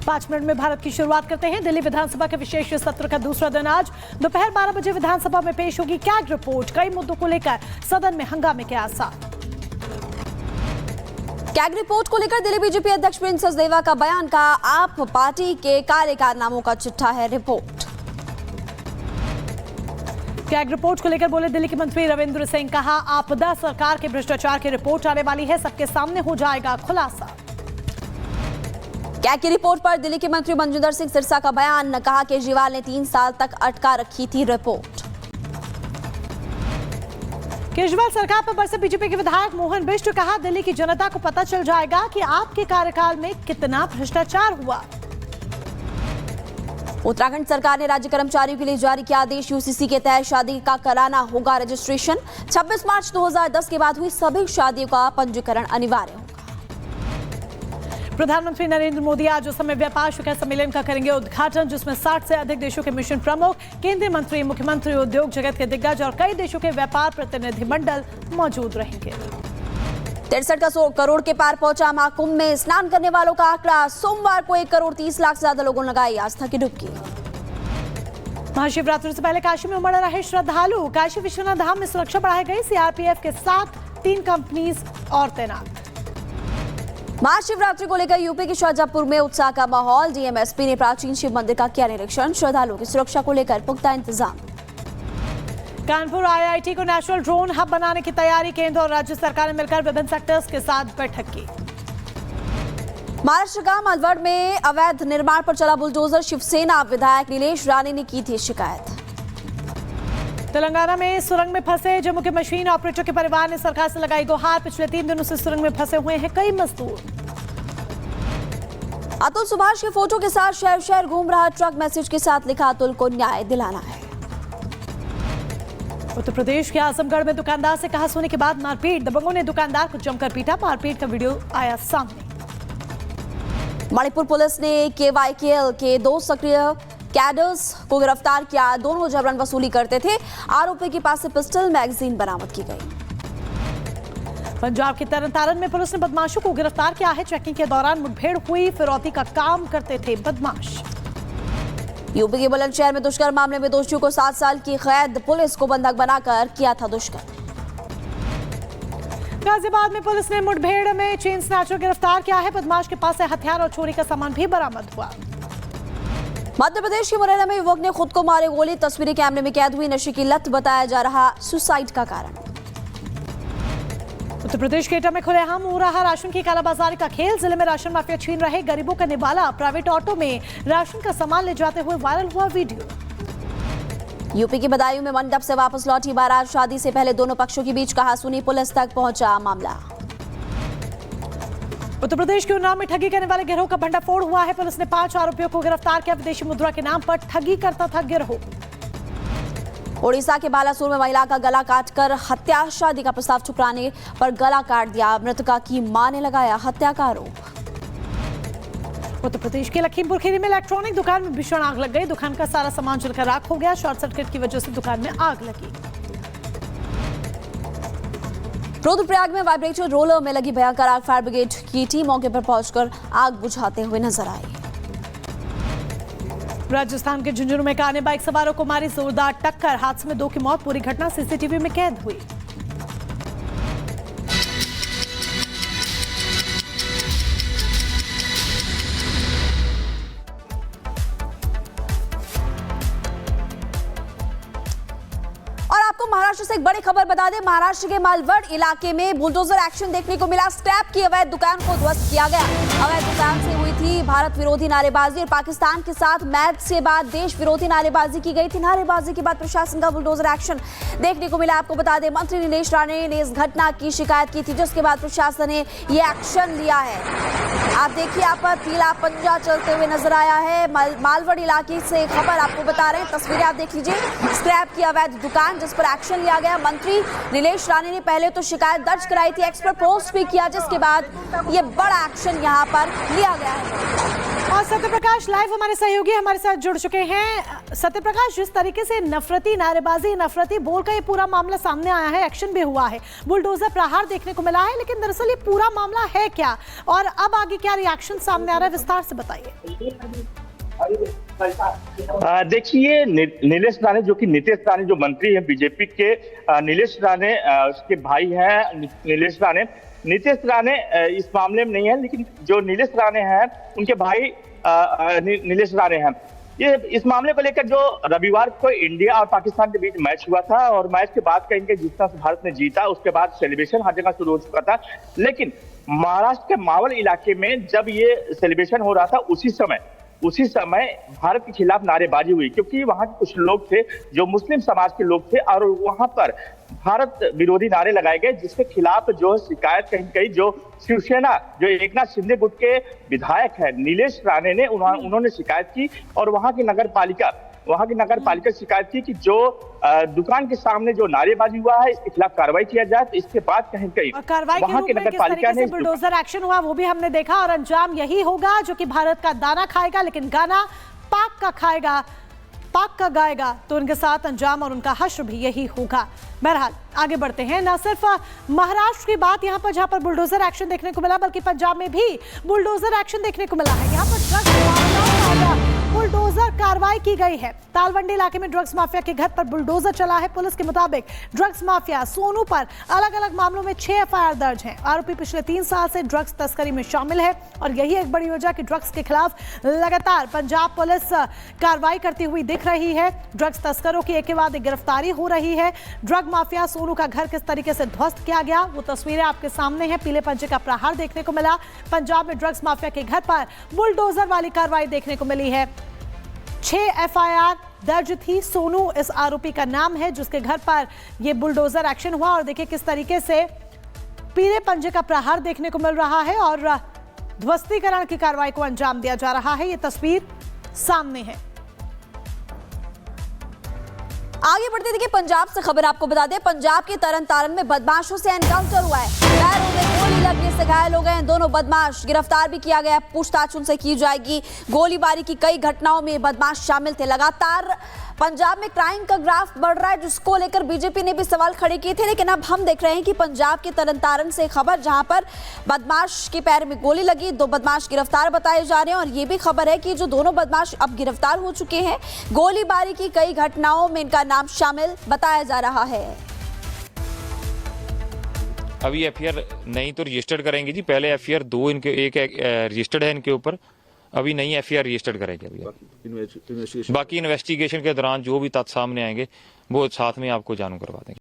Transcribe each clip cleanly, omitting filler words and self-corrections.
5 minute में भारत की शुरुआत करते हैं। दिल्ली विधानसभा के विशेष सत्र का दूसरा दिन आज दोपहर 12 बजे विधानसभा में पेश होगी कैग रिपोर्ट। कई मुद्दों को लेकर सदन में हंगामे के आसार। कैग रिपोर्ट को लेकर दिल्ली बीजेपी अध्यक्ष प्रिंस सचदेवा का बयान। का आप पार्टी के कार्यकारनामों का चिट्ठा है रिपोर्ट। कैग रिपोर्ट को लेकर बोले दिल्ली के मंत्री रविंद्र सिंह। कहा आपदा सरकार के भ्रष्टाचार की रिपोर्ट आने वाली है, सबके सामने हो जाएगा खुलासा। कैग की रिपोर्ट पर दिल्ली के मंत्री मनजिंदर सिंह सिरसा का बयान। कहा केजरीवाल ने 3 साल तक अटका रखी थी रिपोर्ट। केजरीवाल सरकार पर बरसे बीजेपी के विधायक मोहन बिष्ट। कहा दिल्ली की जनता को पता चल जाएगा कि आपके कार्यकाल में कितना भ्रष्टाचार हुआ। उत्तराखंड सरकार ने राज्य कर्मचारियों के लिए जारी किया आदेश। यूसीसी के तहत शादी का कराना होगा रजिस्ट्रेशन। 26 मार्च 2010 के बाद हुई सभी शादियों का पंजीकरण अनिवार्य होगा। प्रधानमंत्री नरेंद्र मोदी आज उस समय व्यापार शिखर सम्मेलन का करेंगे उद्घाटन, जिसमें 60 से अधिक देशों के मिशन प्रमुख, केंद्रीय मंत्री, मुख्यमंत्री, उद्योग जगत के दिग्गज और कई देशों के व्यापार प्रतिनिधिमंडल मौजूद रहेंगे। 63 करोड़ के पार पहुंचा महाकुंभ में स्नान करने वालों का आंकड़ा। सोमवार को 1 करोड़ 30 लाख से ज्यादा लोगों ने लगाई आस्था की डुबकी। महाशिवरात्रि से पहले काशी में उमड़ रहे श्रद्धालु। काशी विश्वनाथ धाम में सुरक्षा बढ़ाई गई। सीआरपीएफ के साथ 3 कंपनीज और तैनात। महाशिवरात्रि को लेकर यूपी के शाहजहांपुर में उत्साह का माहौल। डीएमएसपी ने प्राचीन शिव मंदिर का किया निरीक्षण। श्रद्धालुओं की सुरक्षा को लेकर पुख्ता इंतजाम। कानपुर आईआईटी को नेशनल ड्रोन हब बनाने की तैयारी। केंद्र और राज्य सरकार ने मिलकर विभिन्न सेक्टर्स के साथ बैठक की। महाराष्ट्र का मालवड़ में अवैध निर्माण पर चला बुलडोजर। शिवसेना विधायक नीलेश राणे ने की थी शिकायत। तेलंगाना में सुरंग में फंसे जम्मू के मशीन ऑपरेटर के परिवार ने सरकार से लगाई गुहार। पिछले 3 दिनों से सुरंग में फंसे हुए हैं कई मजदूर। अतुल सुभाष के फोटो के साथ शहर शहर घूम रहा ट्रक। मैसेज के साथ लिखा अतुल को न्याय दिलाना है। उत्तर प्रदेश के आजमगढ़ में दुकानदार से कहा सोने के बाद मारपीट। दबंगों ने दुकानदार को जमकर पीटा। मारपीट का वीडियो आया सामने। मणिपुर पुलिस ने केवाईकेएल के 2 सक्रिय कैडर्स को गिरफ्तार किया। दोनों जबरन वसूली करते थे। आरोपी के पास से पिस्टल मैगजीन बरामद की गई। पंजाब के तरनतारन में पुलिस ने बदमाशों को गिरफ्तार किया है। चेकिंग के दौरान मुठभेड़ हुई। फिरौती का काम करते थे बदमाश। यूपी के बुलंदशहर में दुष्कर्म मामले में दोषियों को 7 साल की कैद। पुलिस को बंधक बनाकर किया था दुष्कर्म। गाजियाबाद में पुलिस ने मुठभेड़ में चेन स्नैचर गिरफ्तार किया है। बदमाश के पास से हथियार और चोरी का सामान भी बरामद हुआ। मध्य प्रदेश के मुरैना में युवक ने खुद को मारे गोली। तस्वीरें कैमरे में कैद हुई। नशे की लत बताया जा रहा सुसाइड का कारण। उत्तर प्रदेश के एटा में खुलेआम हो रहा राशन की कालाबाजारी का खेल। जिले में राशन माफिया छीन रहे गरीबों का निवाला। प्राइवेट ऑटो में राशन का सामान ले जाते हुए वायरल हुआ वीडियो। यूपी की बदायूं में मंडप से वापस लौटी बारात। शादी से पहले दोनों पक्षों के बीच कहासुनी। पुलिस तक पहुंचा मामला। उत्तर प्रदेश के उन्नाव में ठगी करने वाले गिरोह का भंडाफोड़ हुआ है। पुलिस ने 5 आरोपियों को गिरफ्तार किया। विदेशी मुद्रा के नाम पर ठगी करता था गिरोह। ओडिशा के बालासोर में महिला का गला काटकर हत्या। शादी का प्रस्ताव ठुकराने पर गला काट दिया। मृतका की मां ने लगाया हत्या का आरोप। उत्तर प्रदेश के लखीमपुर खीरी में इलेक्ट्रॉनिक दुकान में भीषण आग लग गई। दुकान का सारा सामान जलकर राख हो गया। शॉर्ट सर्किट की वजह से दुकान में आग लगी। रुद्रप्रयाग में वाइब्रेटर रोलर में लगी भयंकर आग। फायर ब्रिगेड की टीम मौके पर पहुंचकर आग बुझाते हुए नजर आई। राजस्थान के झुंझुनू में कार ने बाइक सवारों को मारी जोरदार टक्कर। हादसे में 2 की मौत। पूरी घटना सीसीटीवी में कैद हुई। महाराष्ट्र से एक बड़ी खबर बता दें। महाराष्ट्र के मालवड़ इलाके में बुलडोजर एक्शन देखने को मिला। स्क्रैप की अवैध दुकान को ध्वस्त किया गया। अवैध दुकान से हुई थी भारत विरोधी नारेबाजी और पाकिस्तान के साथ मैच से बाद देश विरोधी नारेबाजी की गई थी। नारेबाजी के बाद प्रशासन का बुलडोजर एक्शन देखने को मिला। आपको बता दें मंत्री नीलेश राणे ने इस घटना की शिकायत की थी, जिसके बाद प्रशासन ने ये एक्शन लिया है। आप देखिए, यहाँ पर पीला पंजा चलते हुए नजर आया है। मालवड़ इलाके से खबर आपको बता रहे हैं। तस्वीरें आप देख लीजिए। स्क्रैप की अवैध दुकान जिस पर एक्शन लिया गया। मंत्री नीलेश राणे ने पहले तो शिकायत दर्ज कराई थी, एक्स पर पोस्ट भी किया, जिसके बाद ये बड़ा एक्शन यहां पर लिया गया है। और सत्यप्रकाश लाइव हमारे सहयोगी हमारे साथ जुड़ चुके हैं। सत्यप्रकाश, जिस तरीके से नफरती नारेबाजी, नफरती बोल का ये पूरा मामला सामने आया है, एक्शन भी हुआ है, बुलडोजर प्रहार देखने को मिला है, लेकिन दरअसल ये पूरा मामला है क्या और अब आगे क्या रिएक्शन सामने आ रहा है, विस्तार से बताइए। देखिए, नीलेश राणे जो कि नीतीश राणे जो मंत्री हैं बीजेपी के, नीलेश राणे उसके भाई हैं नीलेश राणे। नीतीश राणे इस मामले में नहीं है, लेकिन जो नीलेश राणे हैं उनके भाई नीलेश राणे हैं। ये इस मामले को लेकर जो रविवार को इंडिया और पाकिस्तान के बीच मैच हुआ था और मैच के बाद कहेंगे जिस तरह से भारत ने जीता उसके बाद सेलिब्रेशन हर जगह शुरू हो चुका था, लेकिन महाराष्ट्र के मावल इलाके में जब ये सेलिब्रेशन हो रहा था उसी समय भारत के खिलाफ नारेबाजी हुई, क्योंकि वहां के कुछ लोग थे जो मुस्लिम समाज के लोग थे और वहां पर भारत विरोधी नारे लगाए गए, जिसके खिलाफ जो शिकायत कहीं जो शिवसेना जो एकनाथ शिंदे गुट के विधायक है नीलेश राणे ने उन्होंने शिकायत की और वहां की नगर पालिका शिकायत की कि जो दुकान के सामने जो नारेबाजी हुआ है इसके खिलाफ कार्रवाई किया जाए। तो इसके बाद कहीं वहां की नगर पालिका ने बुलडोजर एक्शन हुआ वो भी हमने देखा और अंजाम यही होगा जो कि भारत का दाना खाएगा, लेकिन गाना पाक का खाएगा, पाक का गाएगा, तो उनके साथ अंजाम और उनका हश्र भी यही होगा। बहरहाल आगे बढ़ते हैं। न सिर्फ महाराष्ट्र की बात यहाँ पर जहां पर बुलडोजर एक्शन देखने को मिला, बल्कि पंजाब में भी बुलडोजर एक्शन देखने को मिला है। यहाँ पर बुलडोजर कार्रवाई की गई है। तालवंडी इलाके में ड्रग्स माफिया के घर पर बुलडोजर चला है। पुलिस के मुताबिक ड्रग्स माफिया सोनू पर अलग अलग मामलों में 6 एफआईआर दर्ज हैं। आरोपी पिछले 3 साल से ड्रग्स तस्करी में शामिल है और यही एक बड़ी वजह कि ड्रग्स के खिलाफ लगातार पंजाब पुलिस कार्रवाई करती हुई दिख रही है। ड्रग्स तस्करों की एक के बाद एक गिरफ्तारी हो रही है। ड्रग माफिया सोनू का घर किस तरीके से ध्वस्त किया गया वो तस्वीरें आपके सामने हैं। पीले पंजे का प्रहार देखने को मिला। पंजाब में ड्रग्स माफिया के घर पर बुलडोजर वाली कार्रवाई देखने को मिली है। 6 एफआईआर दर्ज थी। सोनू इस आरोपी का नाम है जिसके घर पर यह बुलडोजर एक्शन हुआ और देखिए किस तरीके से पीले पंजे का प्रहार देखने को मिल रहा है और ध्वस्तीकरण की कार्रवाई को अंजाम दिया जा रहा है। ये तस्वीर सामने है। आगे बढ़ते देखिए, पंजाब से खबर आपको बता दें, पंजाब के तरन तारण में बदमाशों से एनकाउंटर हुआ है। पैरों में गोली लगने से घायल हो गए हैं दोनों बदमाश। गिरफ्तार भी किया गया है, पूछताछ उनसे की जाएगी। गोलीबारी की कई घटनाओं में बदमाश शामिल थे। लगातार पंजाब में क्राइम का ग्राफ बढ़ रहा है, जिसको लेकर बीजेपी ने भी सवाल खड़े किए थे, लेकिन अब हम देख रहे हैं कि पंजाब के तरन तारण से खबर जहां पर बदमाश के पैर में गोली लगी, 2 बदमाश गिरफ्तार बताए जा रहे हैं और ये भी खबर है कि जो दोनों बदमाश अब गिरफ्तार हो चुके हैं, गोलीबारी की कई घटनाओं में इनका नाम शामिल बताया जा रहा है। अभी एफआईआर नहीं तो रजिस्टर्ड करेंगे जी, पहले एफआईआर 2 इनके एक रजिस्टर्ड है इनके ऊपर, अभी नई एफआईआर रजिस्टर्ड करेंगे। अभी बाकी इन्वेस्टिगेशन के दौरान जो भी तथ्य सामने आएंगे वो साथ में आपको जानू करवा देंगे।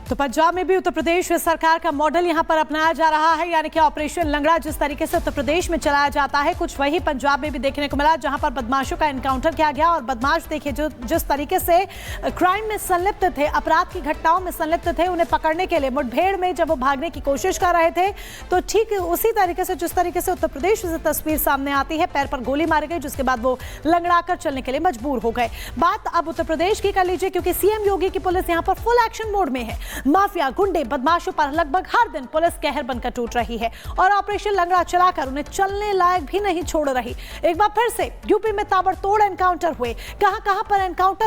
तो पंजाब में भी उत्तर प्रदेश सरकार का मॉडल यहां पर अपनाया जा रहा है, यानी कि ऑपरेशन लंगड़ा जिस तरीके से उत्तर प्रदेश में चलाया जाता है, कुछ वही पंजाब में भी देखने को मिला, जहां पर बदमाशों का एनकाउंटर किया गया और बदमाश देखिए जो जिस तरीके से क्राइम में संलिप्त थे, अपराध की घटनाओं में संलिप्त थे, उन्हें पकड़ने के लिए मुठभेड़ में जब वो भागने की कोशिश कर रहे थे तो ठीक उसी तरीके से जिस तरीके से उत्तर प्रदेश से तस्वीर सामने आती है, पैर पर गोली मारी गई, जिसके बाद वो लंगड़ाकर चलने के लिए मजबूर हो गए। बात अब उत्तर प्रदेश की कर लीजिए, क्योंकि सीएम योगी की पुलिस यहां पर फुल एक्शन मोड में है। माफिया गुंडे बदमाशों पर लगभग हर दिन पुलिस कहर बनकर टूट रही है और ऑपरेशन लंगड़ा चलाकर उन्हें चलने लायक भी नहीं छोड़ रही। एक बार फिर से यूपी में ताबड़तोड़ एनकाउंटर हुए। कहां-कहां पर एनकाउंटर